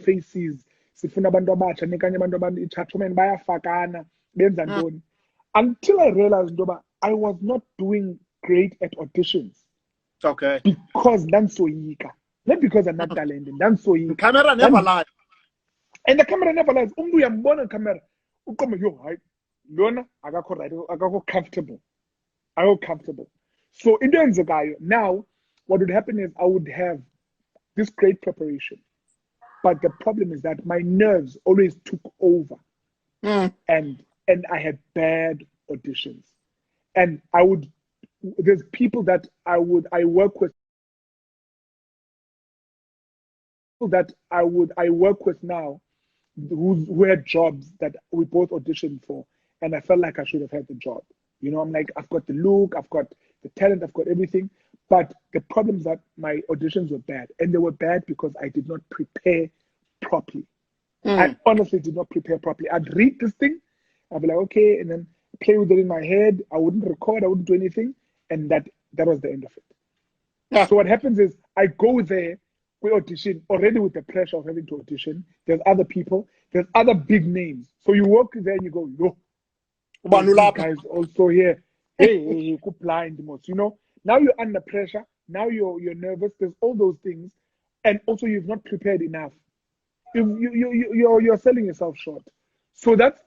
faces sifuna abantu abatsha nikanye abantu i-chatwoman bayafakana benza ntoni until I realized ndoba I was not doing great at auditions. Okay. Because ndandisoyika. Not because I'm not talented. Ndandisoyika. Camera never lies. And the camera never lies. Umntu uyambona camera. Uqombe yo hayi. Lona akakho right, akakho comfortable. Akakho comfortable. So into eyenzekayo now what would happen is I would have this great preparation. But the problem is that my nerves always took over. And I had bad auditions. And there's people that I work with now who had jobs that we both auditioned for, and I felt like I should have had the job. You know, I'm like, I've got the look, I've got the talent, I've got everything. But the problem is that my auditions were bad. And they were bad because I did not prepare properly. I honestly did not prepare properly. I'd read this thing, I'd be like, okay, and then play with it in my head. I wouldn't record, I wouldn't do anything. And that was the end of it. Yeah. So what happens is I go there, we audition already with the pressure of having to audition. There's other people, there's other big names. So you walk there and you go, yo, these guys also here. Hey, blind most. You know, now you're under pressure. Now you're nervous. There's all those things, and also you've not prepared enough. You're selling yourself short. So that's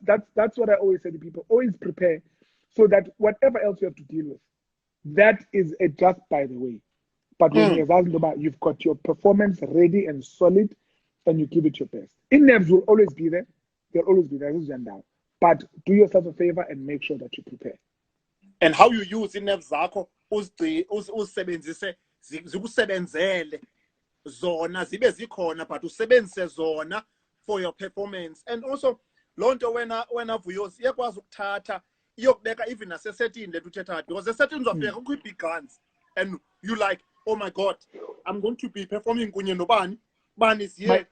what I always say to people. Always prepare, so that whatever else you have to deal with, that is a just by the way. But when you've got your performance ready and solid, and you give it your best. In nerves will always be there. They'll always be there. But do yourself a favor and make sure that you prepare. And how you use in nerves zakho uzisebenzise zikusebenzele zona zibe zikhona but usebenzise zona for your performance. And also lonto wena Vuyo iyakwazi ukuthatha iyokubeka even nasesetini lethu uthetha because the settings of there kukho big guns and you like, oh my god, I'm going to be performing kunye nobani bani is here.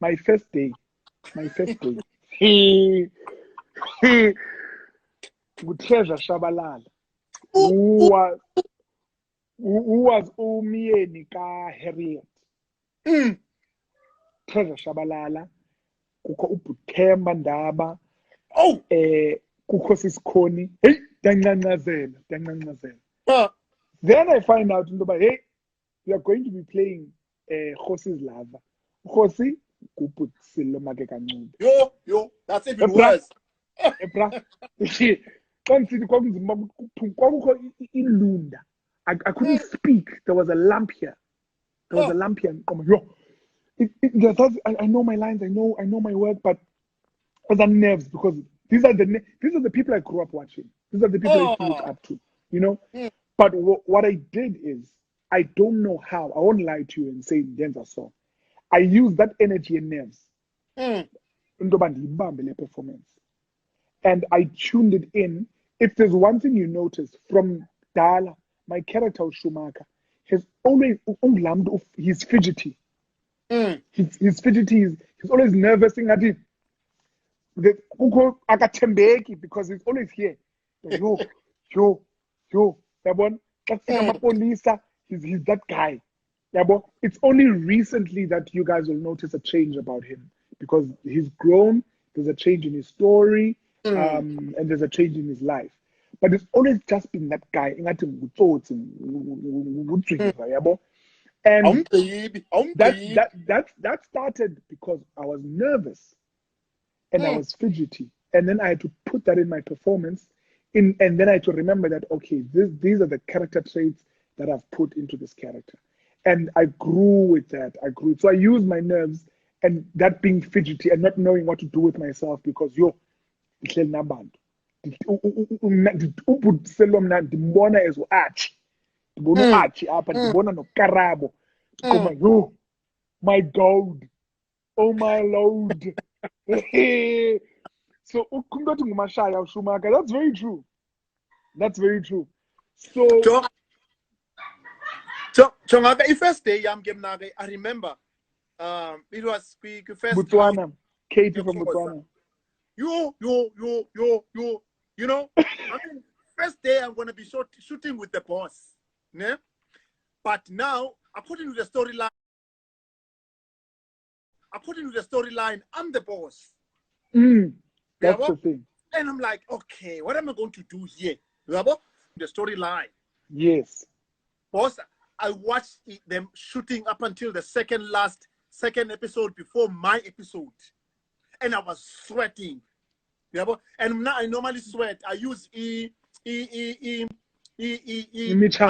My first day Treasure Shabalala who was umyeni ka Harriet. Treasure Shabalala kukho uButhemba Ndaba kukho Sisikhoni hey dancancazela. Then I find out hey, we are going to be playing Khosi's Lava. Khosi kuputsilo make kancube. Yo, that's even worse. Ilunda. I couldn't speak. There was a lamp here. And I know my lines. I know my work, but I was on nerves because these are the people I grew up watching. These are the people I used to look up to. You know. But what I did is I don't know how. I won't lie to you and say Denza song. I used that energy and nerves. Performance. And I tuned it in. If there's one thing you notice from Dala, my character Schumacher, he's always he's fidgety. He's fidgety. He's always nervous. Because he's always here. Yo. He's that guy. It's only recently that you guys will notice a change about him because he's grown. There's a change in his story, and there's a change in his life. But it's always just been that guy. And that started because I was nervous and I was fidgety. And then I had to put that in my performance. And then I had to remember that, okay, these are the character traits that I've put into this character. And I grew with that. So I used my nerves and that being fidgety and not knowing what to do with myself because my God, oh my Lord. So Schumacher, that's very true. So first day I remember it was first Botswana, Katie from Botswana. You know, I mean, first day I'm gonna be shooting with the boss, né? But now, according to the storyline, according to the storyline, I'm the boss. That's the thing. And I'm like, okay, what am I going to do here? The storyline. Yes. Boss, I watched them shooting up until the second episode before my episode. And I was sweating. And now I normally sweat. I use I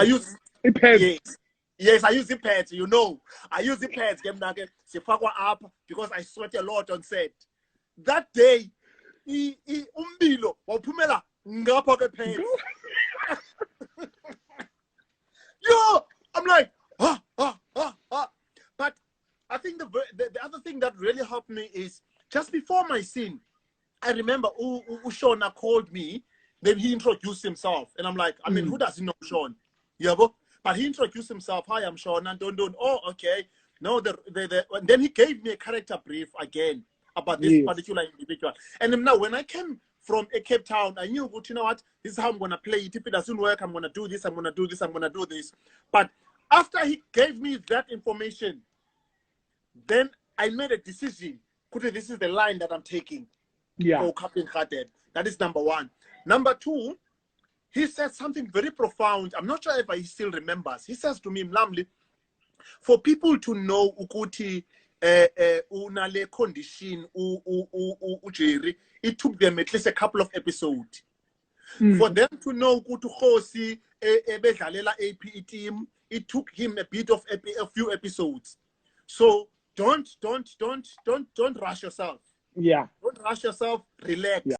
use pads. Yes, I use the pads, you know. I use the pads up because I sweat a lot on set. That day, umbilo waphumela ngapha ke pads. Yo, I'm like, But I think the other thing that really helped me is just before my scene, I remember Shona called me, then he introduced himself. And I'm like, I mean, who doesn't know Sean? But he introduced himself. Hi, I'm Sean. And don't. Oh, okay. No, and then he gave me a character brief again about this particular individual. And now when I came from Cape Town, I knew, you know what, this is how I'm going to play it. If it doesn't work, I'm going to do this, I'm going to do this, I'm going to do this. But after he gave me that information, then I made a decision. This is the line that I'm taking for Captain Khated. That is number one. Number two, he said something very profound. I'm not sure if he still remembers. He says to me, Mlami, for people to know ukuthi unale condition Jerry, it took them at least a couple of episodes. For them to know ukuthi Khosi ebedlalela AP team, it took him a bit of a few episodes. So don't rush yourself. Yeah. Don't rush yourself. Relax. Yeah.